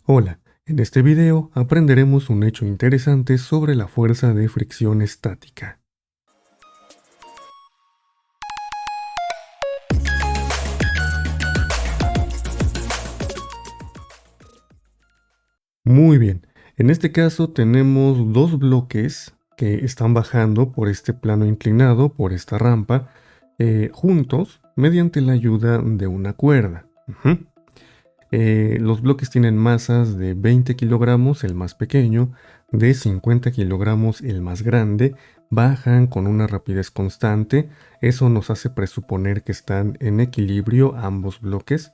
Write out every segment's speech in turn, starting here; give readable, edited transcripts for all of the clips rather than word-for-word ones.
Hola, en este video aprenderemos un hecho interesante sobre la fuerza de fricción estática. Muy bien, en este caso tenemos dos bloques que están bajando por este plano inclinado, por esta rampa, juntos mediante la ayuda de una cuerda. Los bloques tienen masas de 20 kilogramos, el más pequeño, de 50 kilogramos, el más grande, bajan con una rapidez constante. Eso nos hace presuponer que están en equilibrio ambos bloques.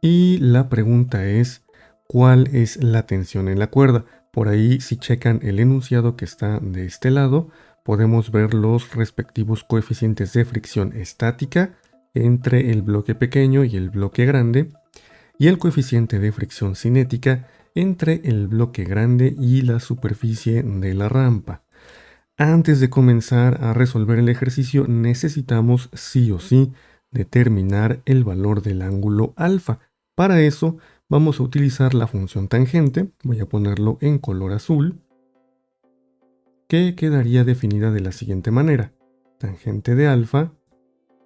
Y la pregunta es, ¿cuál es la tensión en la cuerda? Por ahí, si checan el enunciado que está de este lado, podemos ver los respectivos coeficientes de fricción estática entre el bloque pequeño y el bloque grande, y el coeficiente de fricción cinética entre el bloque grande y la superficie de la rampa. Antes de comenzar a resolver el ejercicio, necesitamos sí o sí determinar el valor del ángulo alfa. Para eso vamos a utilizar la función tangente, voy a ponerlo en color azul, que quedaría definida de la siguiente manera. Tangente de alfa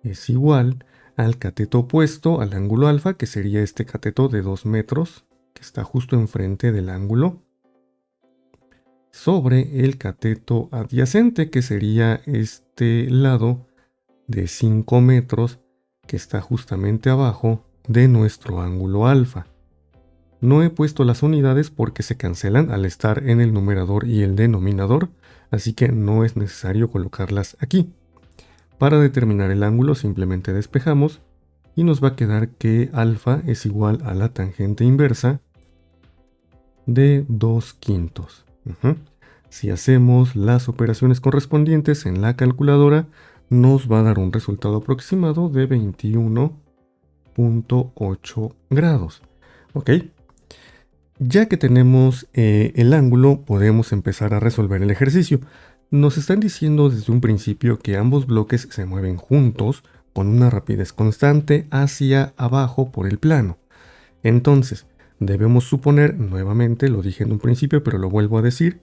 es igual al cateto opuesto al ángulo alfa, que sería este cateto de 2 metros, que está justo enfrente del ángulo, sobre el cateto adyacente, que sería este lado de 5 metros, que está justamente abajo de nuestro ángulo alfa. No he puesto las unidades porque se cancelan al estar en el numerador y el denominador, así que no es necesario colocarlas aquí. Para determinar el ángulo simplemente despejamos y nos va a quedar que alfa es igual a la tangente inversa de 2/5. Si hacemos las operaciones correspondientes en la calculadora, nos va a dar un resultado aproximado de 21.8 grados. ¿Ok? Ya que tenemos el ángulo, podemos empezar a resolver el ejercicio. Nos están diciendo desde un principio que ambos bloques se mueven juntos con una rapidez constante hacia abajo por el plano. Entonces, debemos suponer, nuevamente lo dije en un principio, pero lo vuelvo a decir,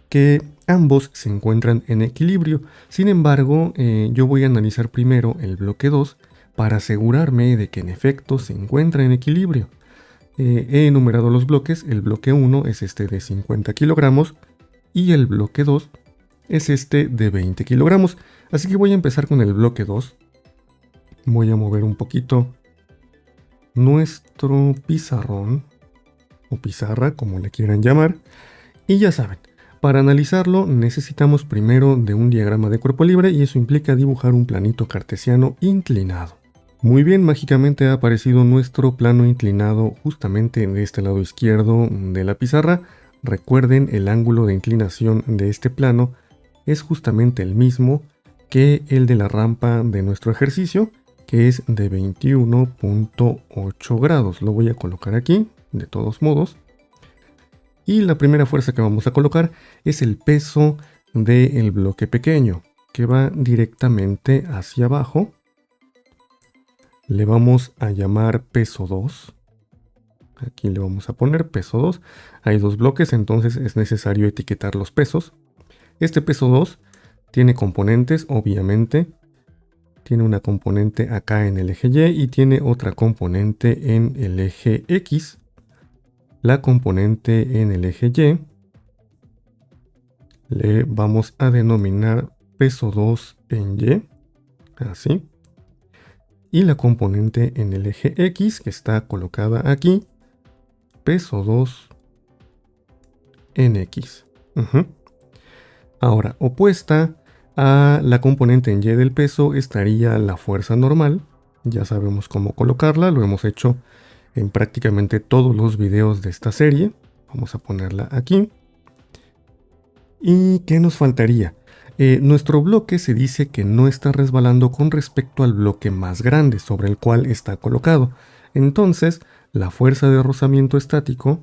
que ambos se encuentran en equilibrio. Sin embargo, yo voy a analizar primero el bloque 2 para asegurarme de que en efecto se encuentra en equilibrio. He enumerado los bloques. El bloque 1 es este de 50 kilogramos y el bloque 2 es este de 20 kilogramos. Así que voy a empezar con el bloque 2. Voy a mover un poquito nuestro pizarrón o pizarra, como le quieran llamar. Y ya saben, para analizarlo necesitamos primero de un diagrama de cuerpo libre, y eso implica dibujar un planito cartesiano inclinado. Muy bien, mágicamente ha aparecido nuestro plano inclinado justamente de este lado izquierdo de la pizarra. Recuerden, el ángulo de inclinación de este plano es justamente el mismo que el de la rampa de nuestro ejercicio, que es de 21.8 grados. Lo voy a colocar aquí, de todos modos. Y la primera fuerza que vamos a colocar es el peso del bloque pequeño, que va directamente hacia abajo. Le vamos a llamar peso 2. Aquí le vamos a poner peso 2. Hay dos bloques, entonces es necesario etiquetar los pesos. Este peso 2 tiene componentes, obviamente. Tiene una componente acá en el eje Y y tiene otra componente en el eje X. La componente en el eje Y le vamos a denominar peso 2 en Y, así. Y la componente en el eje X, que está colocada aquí, peso 2 en X. Ahora, opuesta a la componente en Y del peso estaría la fuerza normal. Ya sabemos cómo colocarla, lo hemos hecho en prácticamente todos los videos de esta serie. Vamos a ponerla aquí. ¿Y qué nos faltaría? Nuestro bloque se dice que no está resbalando con respecto al bloque más grande sobre el cual está colocado. Entonces, la fuerza de rozamiento estático,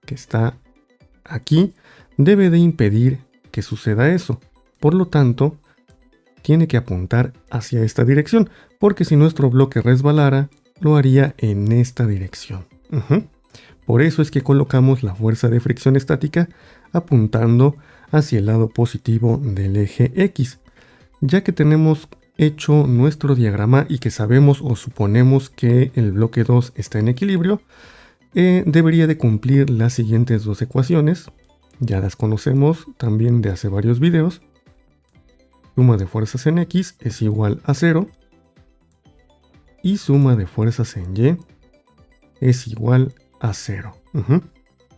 que está aquí, debe de impedir que suceda eso. Por lo tanto, tiene que apuntar hacia esta dirección, porque si nuestro bloque resbalara, lo haría en esta dirección. Por eso es que colocamos la fuerza de fricción estática apuntando hacia el lado positivo del eje X. Ya que tenemos hecho nuestro diagrama y que sabemos o suponemos que el bloque 2 está en equilibrio, debería de cumplir las siguientes dos ecuaciones. Ya las conocemos también de hace varios videos. Suma de fuerzas en X es igual a 0 y suma de fuerzas en Y es igual a 0.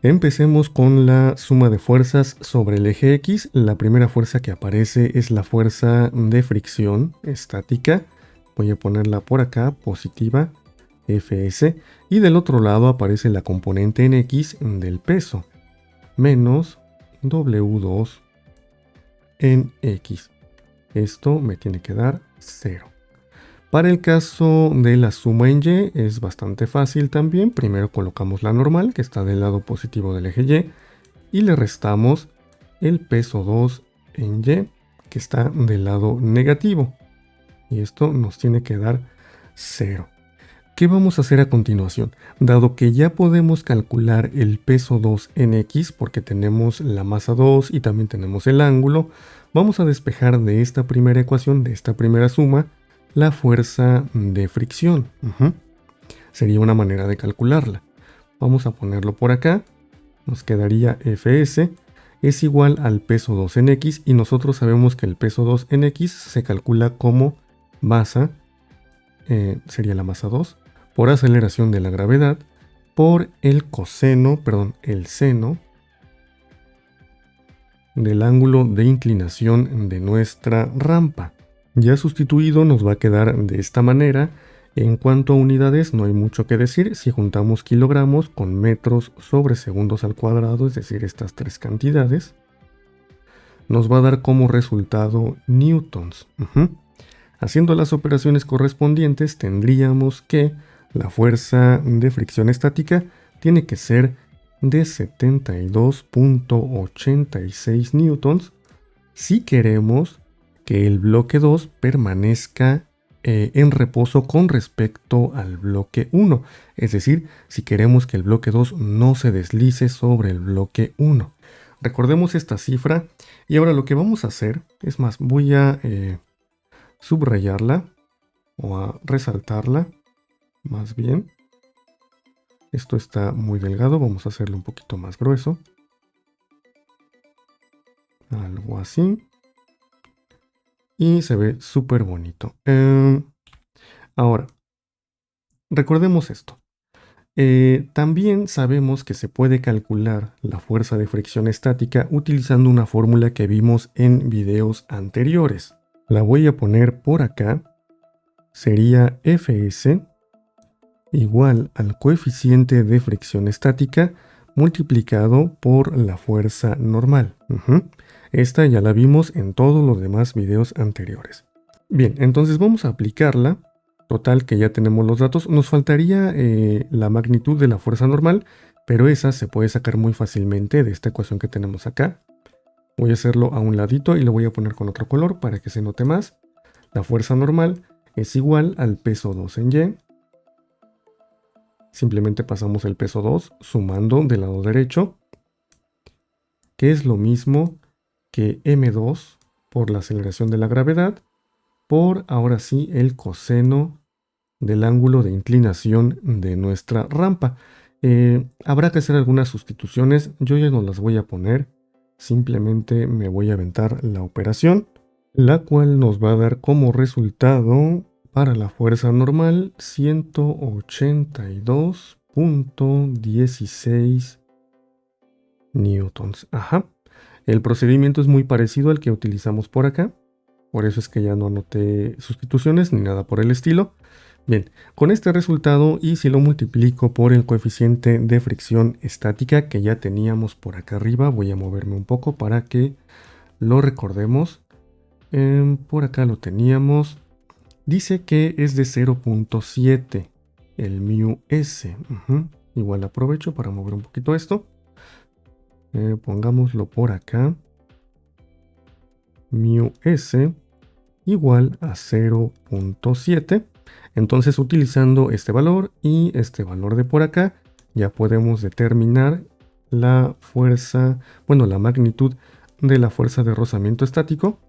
Empecemos con la suma de fuerzas sobre el eje X. La primera fuerza que aparece es la fuerza de fricción estática. Voy a ponerla por acá, positiva, Fs. Y del otro lado aparece la componente en X del peso, menos W2 en X. Esto me tiene que dar 0. Para el caso de la suma en Y es bastante fácil también. Primero colocamos la normal, que está del lado positivo del eje Y, y le restamos el peso 2 en Y, que está del lado negativo. Y esto nos tiene que dar 0. ¿Qué vamos a hacer a continuación? Dado que ya podemos calcular el peso 2 en X, porque tenemos la masa 2 y también tenemos el ángulo, vamos a despejar de esta primera ecuación, de esta primera suma, la fuerza de fricción. Sería una manera de calcularla. Vamos a ponerlo por acá. Nos quedaría Fs es igual al peso 2 en X, y nosotros sabemos que el peso 2 en X se calcula como masa, sería la masa 2, por aceleración de la gravedad, por el seno del ángulo de inclinación de nuestra rampa. Ya sustituido nos va a quedar de esta manera. En cuanto a unidades no hay mucho que decir. Si juntamos kilogramos con metros sobre segundos al cuadrado, es decir, estas tres cantidades, nos va a dar como resultado newtons. Haciendo las operaciones correspondientes, tendríamos que la fuerza de fricción estática tiene que ser de 72.86 newtons si queremos que el bloque 2 permanezca en reposo con respecto al bloque 1. Es decir, si queremos que el bloque 2 no se deslice sobre el bloque 1. Recordemos esta cifra, y ahora lo que vamos a hacer, es más, voy a subrayarla o a resaltarla, más bien. Esto está muy delgado, vamos a hacerlo un poquito más grueso. Algo así. Y se ve súper bonito. Ahora, recordemos esto. También sabemos que se puede calcular la fuerza de fricción estática utilizando una fórmula que vimos en videos anteriores. La voy a poner por acá. Sería Fs igual al coeficiente de fricción estática multiplicado por la fuerza normal. Esta ya la vimos en todos los demás videos anteriores. Bien, entonces vamos a aplicarla. Total que ya tenemos los datos. Nos faltaría la magnitud de la fuerza normal, pero esa se puede sacar muy fácilmente de esta ecuación que tenemos acá. Voy a hacerlo a un ladito y lo voy a poner con otro color para que se note más. La fuerza normal es igual al peso 2 en Y. Simplemente pasamos el peso 2 sumando del lado derecho, que es lo mismo que m2 por la aceleración de la gravedad, por ahora sí el coseno del ángulo de inclinación de nuestra rampa. Habrá que hacer algunas sustituciones, yo ya no las voy a poner, simplemente me voy a aventar la operación, la cual nos va a dar como resultado para la fuerza normal 182.16 newtons. El procedimiento es muy parecido al que utilizamos por acá, por eso es que ya no anoté sustituciones ni nada por el estilo. Bien, con este resultado, y si lo multiplico por el coeficiente de fricción estática que ya teníamos por acá arriba, voy a moverme un poco para que lo recordemos. Por acá lo teníamos. Dice que es de 0.7 el μs. Igual aprovecho para mover un poquito esto. Pongámoslo por acá. μs igual a 0.7. Entonces, utilizando este valor y este valor de por acá, ya podemos determinar la fuerza, bueno, la magnitud de la fuerza de rozamiento estático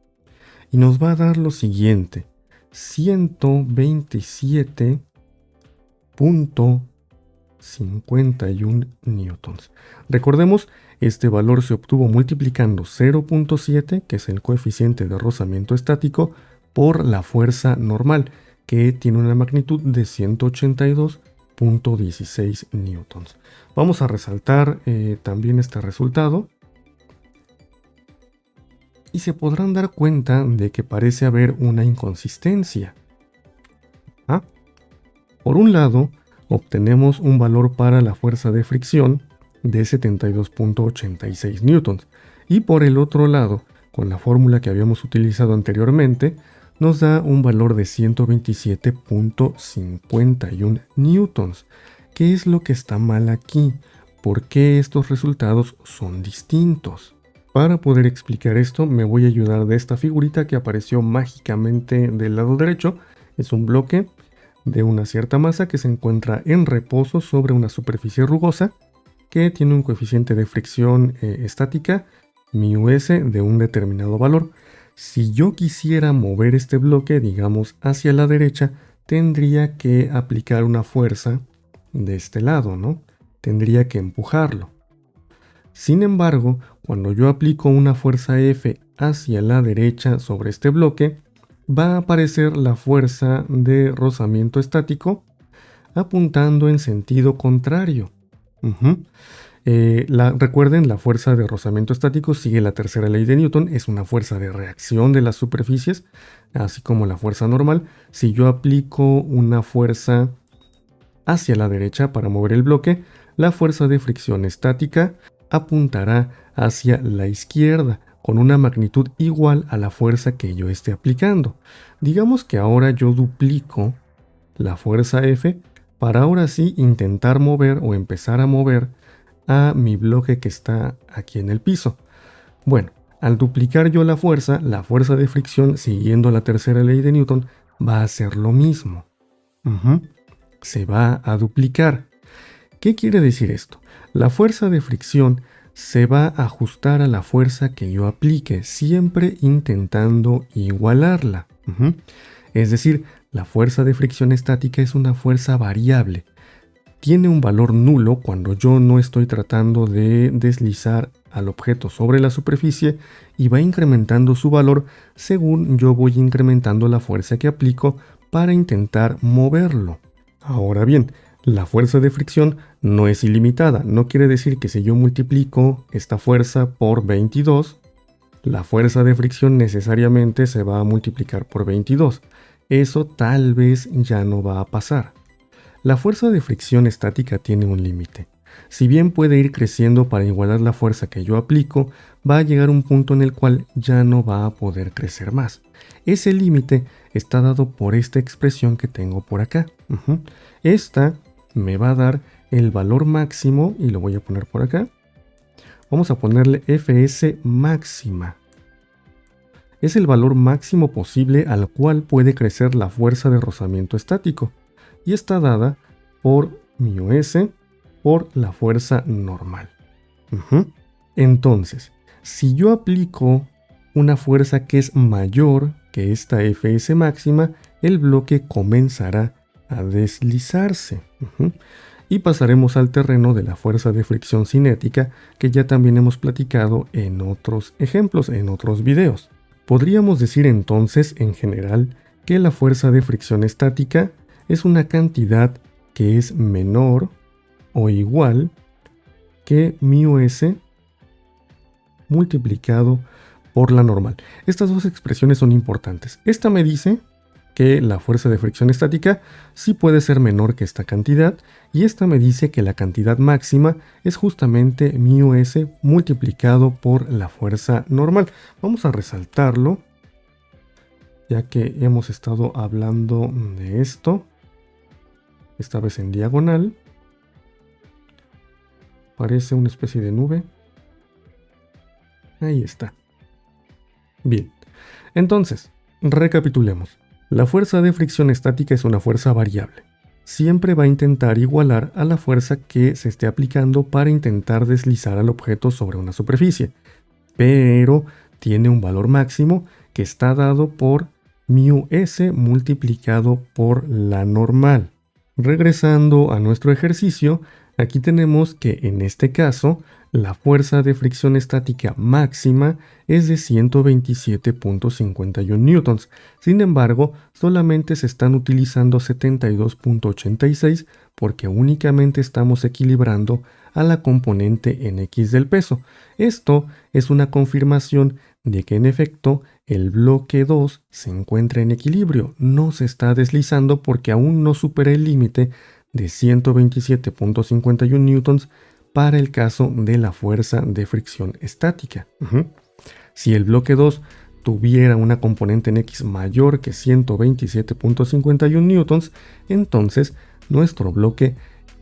y nos va a dar lo siguiente: 127.51 newtons. Recordemos, este valor se obtuvo multiplicando 0.7, que es el coeficiente de rozamiento estático, por la fuerza normal, que tiene una magnitud de 182.16 newtons. Vamos a resaltar también este resultado. Y se podrán dar cuenta de que parece haber una inconsistencia. Por un lado, obtenemos un valor para la fuerza de fricción de 72.86 newtons. Y por el otro lado, con la fórmula que habíamos utilizado anteriormente, nos da un valor de 127.51 newtons. ¿Qué es lo que está mal aquí? ¿Por qué estos resultados son distintos? Para poder explicar esto, me voy a ayudar de esta figurita que apareció mágicamente del lado derecho. Es un bloque de una cierta masa que se encuentra en reposo sobre una superficie rugosa que tiene un coeficiente de fricción estática, μs, de un determinado valor. Si yo quisiera mover este bloque, digamos, hacia la derecha, tendría que aplicar una fuerza de este lado, ¿no? Tendría que empujarlo. Sin embargo, cuando yo aplico una fuerza F hacia la derecha sobre este bloque, va a aparecer la fuerza de rozamiento estático apuntando en sentido contrario. Recuerden, la fuerza de rozamiento estático sigue la tercera ley de Newton, es una fuerza de reacción de las superficies, así como la fuerza normal. Si yo aplico una fuerza hacia la derecha para mover el bloque, la fuerza de fricción estática apuntará hacia la izquierda con una magnitud igual a la fuerza que yo esté aplicando. Digamos que ahora yo duplico la fuerza F para ahora sí intentar mover o empezar a mover a mi bloque que está aquí en el piso. Bueno, al duplicar yo la fuerza de fricción, siguiendo la tercera ley de Newton, va a hacer lo mismo. Se va a duplicar. ¿Qué quiere decir esto? La fuerza de fricción se va a ajustar a la fuerza que yo aplique, siempre intentando igualarla. Es decir, la fuerza de fricción estática es una fuerza variable. Tiene un valor nulo cuando yo no estoy tratando de deslizar al objeto sobre la superficie y va incrementando su valor según yo voy incrementando la fuerza que aplico para intentar moverlo. Ahora bien, la fuerza de fricción no es ilimitada. No quiere decir que si yo multiplico esta fuerza por 22, la fuerza de fricción necesariamente se va a multiplicar por 22. Eso tal vez ya no va a pasar. La fuerza de fricción estática tiene un límite. Si bien puede ir creciendo para igualar la fuerza que yo aplico, va a llegar un punto en el cual ya no va a poder crecer más. Ese límite está dado por esta expresión que tengo por acá. Esta me va a dar el valor máximo, y lo voy a poner por acá. Vamos a ponerle Fs máxima. Es el valor máximo posible al cual puede crecer la fuerza de rozamiento estático, y está dada por μs por la fuerza normal. Entonces, si yo aplico una fuerza que es mayor que esta Fs máxima, el bloque comenzará a deslizarse. Y pasaremos al terreno de la fuerza de fricción cinética, que ya también hemos platicado en otros ejemplos, en otros videos. Podríamos decir entonces, en general, que la fuerza de fricción estática es una cantidad que es menor o igual que μs multiplicado por la normal. Estas dos expresiones son importantes. Esta me dice que la fuerza de fricción estática sí puede ser menor que esta cantidad, y esta me dice que la cantidad máxima es justamente μs multiplicado por la fuerza normal. Vamos a resaltarlo, ya que hemos estado hablando de esto, esta vez en diagonal. Parece una especie de nube. Ahí está. Bien, entonces, recapitulemos. La fuerza de fricción estática es una fuerza variable. siempre va a intentar igualar a la fuerza que se esté aplicando para intentar deslizar al objeto sobre una superficie, pero tiene un valor máximo que está dado por μs multiplicado por la normal. Regresando a nuestro ejercicio, aquí tenemos que en este caso la fuerza de fricción estática máxima es de 127.51 newtons. Sin embargo, solamente se están utilizando 72.86 porque únicamente estamos equilibrando a la componente en X del peso. Esto es una confirmación de que en efecto el bloque 2 se encuentra en equilibrio, no se está deslizando porque aún no supera el límite de 127.51 newtons para el caso de la fuerza de fricción estática. Si el bloque 2 tuviera una componente en X mayor que 127.51 newtons, entonces nuestro bloque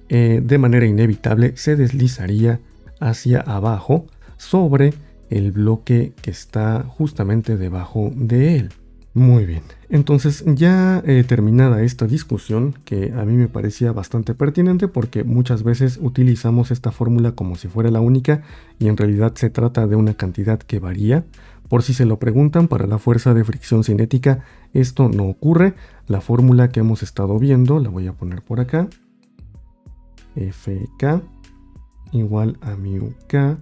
de manera inevitable se deslizaría hacia abajo sobre el bloque que está justamente debajo de él. Muy bien, entonces ya terminada esta discusión, que a mí me parecía bastante pertinente porque muchas veces utilizamos esta fórmula como si fuera la única y en realidad se trata de una cantidad que varía. Por si se lo preguntan, para la fuerza de fricción cinética esto no ocurre. La fórmula que hemos estado viendo, la voy a poner por acá, Fk igual a μk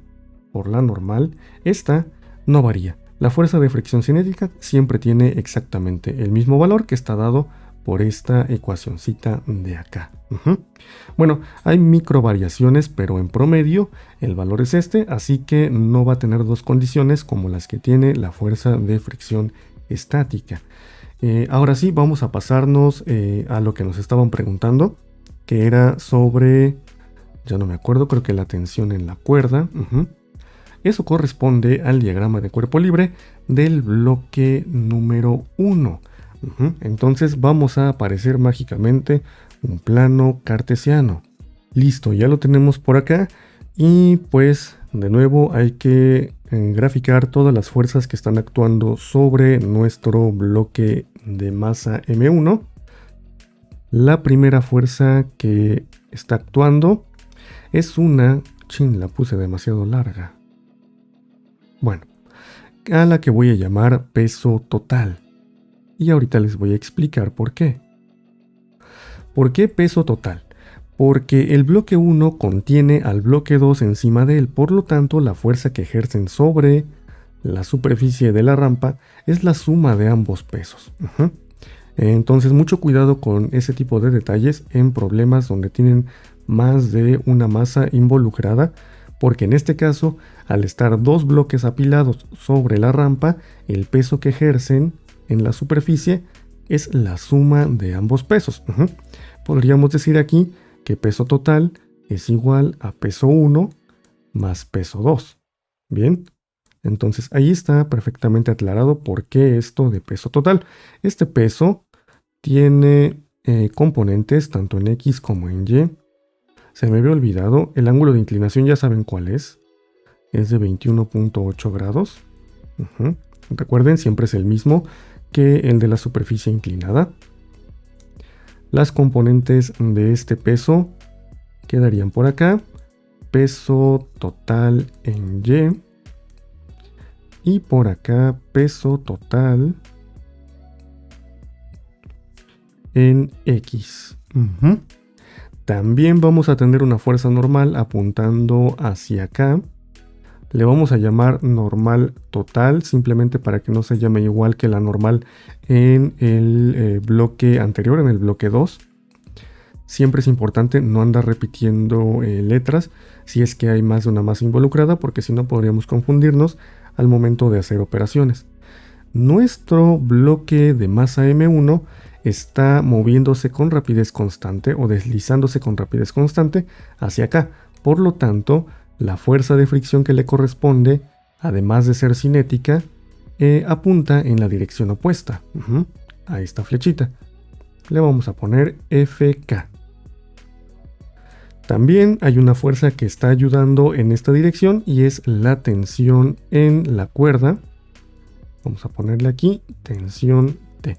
por la normal, esta no varía. La fuerza de fricción cinética siempre tiene exactamente el mismo valor que está dado por esta ecuacioncita de acá. Bueno, hay micro variaciones, pero en promedio el valor es este, así que no va a tener dos condiciones como las que tiene la fuerza de fricción estática. Ahora sí, vamos a pasarnos a lo que nos estaban preguntando, que era sobre, ya no me acuerdo, creo que la tensión en la cuerda. Eso corresponde al diagrama de cuerpo libre del bloque número 1. Entonces vamos a aparecer mágicamente un plano cartesiano. Listo, ya lo tenemos por acá. Y pues de nuevo hay que graficar todas las fuerzas que están actuando sobre nuestro bloque de masa M1. La primera fuerza que está actuando es una... la puse demasiado larga. Bueno, a la que voy a llamar peso total. Y ahorita les voy a explicar por qué. ¿Por qué peso total? Porque el bloque 1 contiene al bloque 2 encima de él, por lo tanto la fuerza que ejercen sobre la superficie de la rampa es la suma de ambos pesos. Entonces mucho cuidado con ese tipo de detalles en problemas donde tienen más de una masa involucrada, porque en este caso, al estar dos bloques apilados sobre la rampa, el peso que ejercen en la superficie es la suma de ambos pesos. Podríamos decir aquí que peso total es igual a peso 1 más peso 2. Bien, entonces ahí está perfectamente aclarado por qué esto de peso total. Este peso tiene componentes tanto en X como en Y. Se me había olvidado, el ángulo de inclinación ya saben cuál es de 21.8 grados. Recuerden, siempre es el mismo que el de la superficie inclinada. Las componentes de este peso quedarían por acá. Peso total en Y. Y por acá peso total en X. También vamos a tener una fuerza normal apuntando hacia acá. Le vamos a llamar normal total, simplemente para que no se llame igual que la normal en el bloque anterior, en el bloque 2. Siempre es importante no andar repitiendo letras si es que hay más de una masa involucrada, porque si no podríamos confundirnos al momento de hacer operaciones. Nuestro bloque de masa M1 está moviéndose con rapidez constante o deslizándose con rapidez constante hacia acá. Por lo tanto, la fuerza de fricción que le corresponde, además de ser cinética, apunta en la dirección opuesta. A esta flechita. Le vamos a poner Fk. También hay una fuerza que está ayudando en esta dirección y es la tensión en la cuerda. Vamos a ponerle aquí tensión T.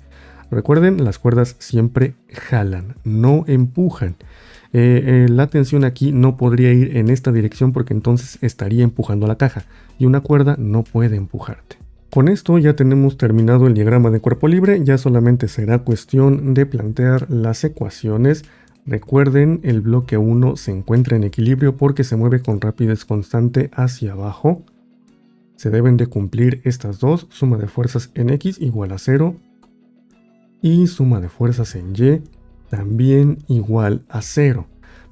Recuerden, las cuerdas siempre jalan, no empujan. La tensión aquí no podría ir en esta dirección porque entonces estaría empujando la caja y una cuerda no puede empujarte. Con esto ya tenemos terminado el diagrama de cuerpo libre, ya solamente será cuestión de plantear las ecuaciones. Recuerden, el bloque 1 se encuentra en equilibrio porque se mueve con rapidez constante hacia abajo. Se deben de cumplir estas dos, suma de fuerzas en X igual a 0 y suma de fuerzas en Y también igual a 0.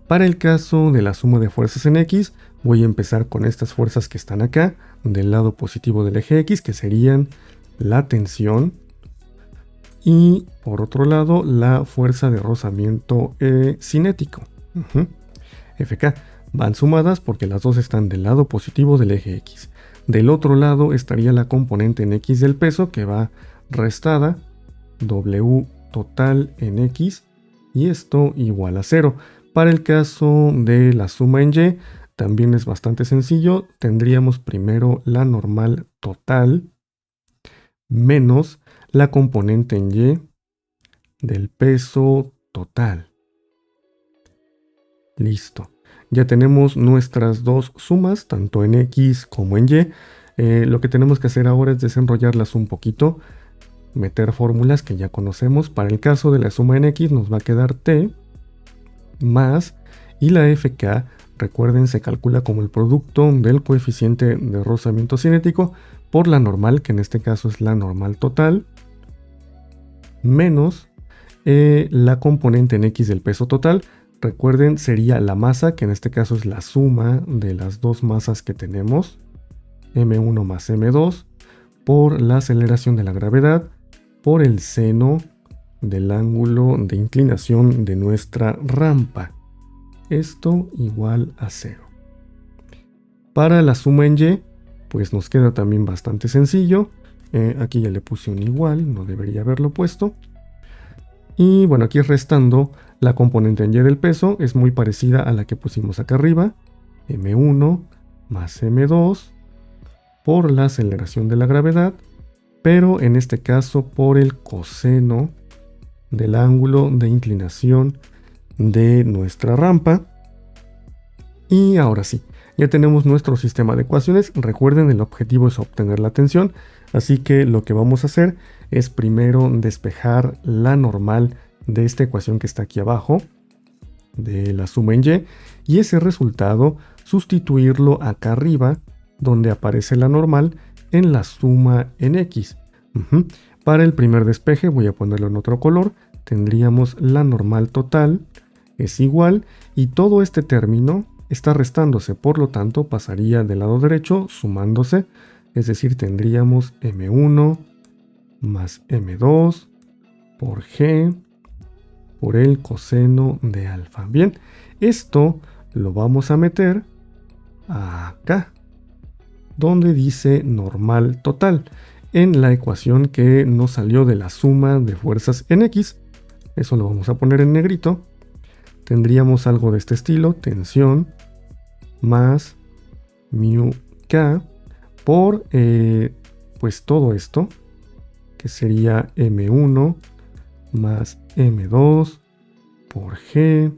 Para el caso de la suma de fuerzas en X, voy a empezar con estas fuerzas que están acá, del lado positivo del eje X, que serían la tensión, y por otro lado, la fuerza de rozamiento cinético. FK. Van sumadas porque las dos están del lado positivo del eje X. Del otro lado estaría la componente en X del peso, que va restada, W total en X, y esto igual a 0. Para el caso de la suma en Y, también es bastante sencillo. Tendríamos primero la normal total menos la componente en Y del peso total. Listo. Ya tenemos nuestras dos sumas, tanto en X como en Y. Lo que tenemos que hacer ahora es desenrollarlas un poquito, meter fórmulas que ya conocemos. Para el caso de la suma en X nos va a quedar T más, y la FK, recuerden, se calcula como el producto del coeficiente de rozamiento cinético por la normal, que en este caso es la normal total, menos la componente en X del peso total. Recuerden, sería la masa, que en este caso es la suma de las dos masas que tenemos, M1 más M2, por la aceleración de la gravedad, por el seno del ángulo de inclinación de nuestra rampa. Esto igual a 0. Para la suma en Y, pues nos queda también bastante sencillo. Aquí ya le puse un igual, no debería haberlo puesto. Y bueno, aquí restando, la componente en Y del peso es muy parecida a la que pusimos acá arriba, M1 más M2 por la aceleración de la gravedad, pero en este caso por el coseno del ángulo de inclinación de nuestra rampa. Y ahora sí, ya tenemos nuestro sistema de ecuaciones. Recuerden, el objetivo es obtener la tensión, así que lo que vamos a hacer es primero despejar la normal de esta ecuación que está aquí abajo, de la suma en Y, y ese resultado sustituirlo acá arriba, donde aparece la normal, en la suma en X. Para el primer despeje voy a ponerlo en otro color. Tendríamos la normal total es igual, y todo este término está restándose, por lo tanto pasaría del lado derecho sumándose, es decir, tendríamos M1 más M2 por G por el coseno de alfa. Bien, esto lo vamos a meter acá, donde dice normal total, en la ecuación que nos salió de la suma de fuerzas en X. Eso lo vamos a poner en negrito. Tendríamos algo de este estilo, tensión más mu k por pues todo esto, que sería M1 más M2 por G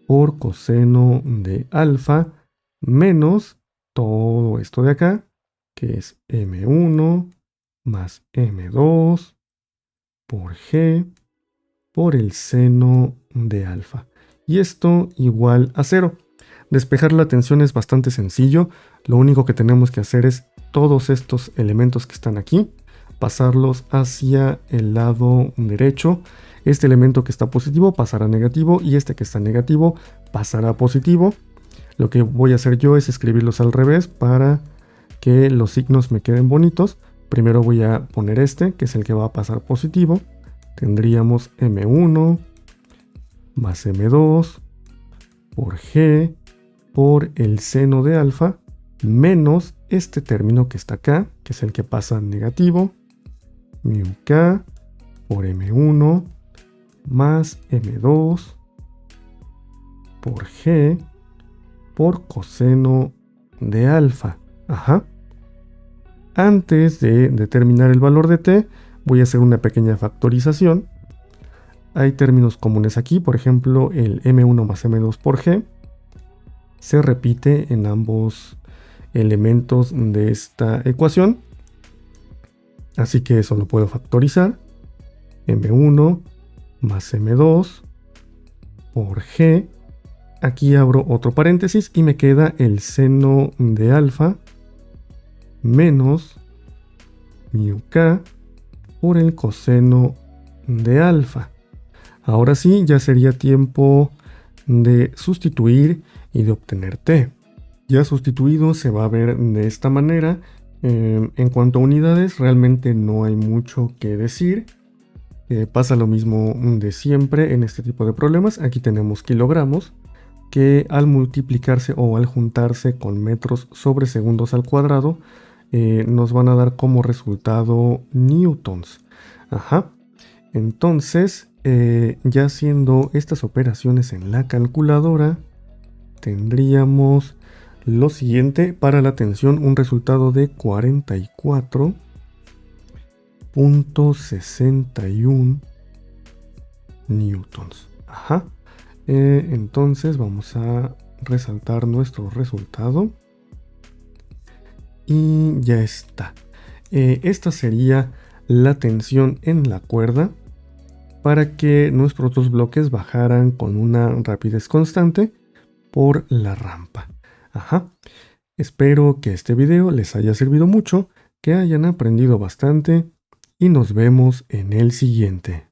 por coseno de alfa menos todo esto de acá, que es M1 más M2 por G por el seno de alfa. Y esto igual a 0. Despejar la tensión es bastante sencillo. Lo único que tenemos que hacer es todos estos elementos que están aquí, pasarlos hacia el lado derecho. Este elemento que está positivo pasará a negativo y este que está negativo pasará a positivo. Lo que voy a hacer yo es escribirlos al revés para que los signos me queden bonitos. Primero voy a poner este, que es el que va a pasar positivo. Tendríamos M1 más M2 por G por el seno de alfa menos este término que está acá, que es el que pasa negativo, mu k por M1 más M2 por G por coseno de alfa. Antes de determinar el valor de t, Voy a hacer una pequeña factorización. Hay términos comunes aquí, por ejemplo, el m1 más m2 por g se repite en ambos elementos de esta ecuación. Así que eso lo puedo factorizar. m1 más m2 por g. Aquí abro otro paréntesis y me queda el seno de alfa menos mu k por el coseno de alfa. Ahora sí, ya sería tiempo de sustituir y de obtener t. Ya sustituido se va a ver de esta manera. En cuanto a unidades, realmente no hay mucho que decir. Pasa lo mismo de siempre en este tipo de problemas. Aquí tenemos kilogramos, que al multiplicarse o al juntarse con metros sobre segundos al cuadrado, nos van a dar como resultado newtons. Ajá. Entonces, ya haciendo estas operaciones en la calculadora, tendríamos lo siguiente: para la tensión, un resultado de 44.61 newtons. Ajá. Entonces vamos a resaltar nuestro resultado. Y ya está. Esta sería la tensión en la cuerda para que nuestros dos bloques bajaran con una rapidez constante por la rampa. Ajá. Espero que este video les haya servido mucho, que hayan aprendido bastante y nos vemos en el siguiente.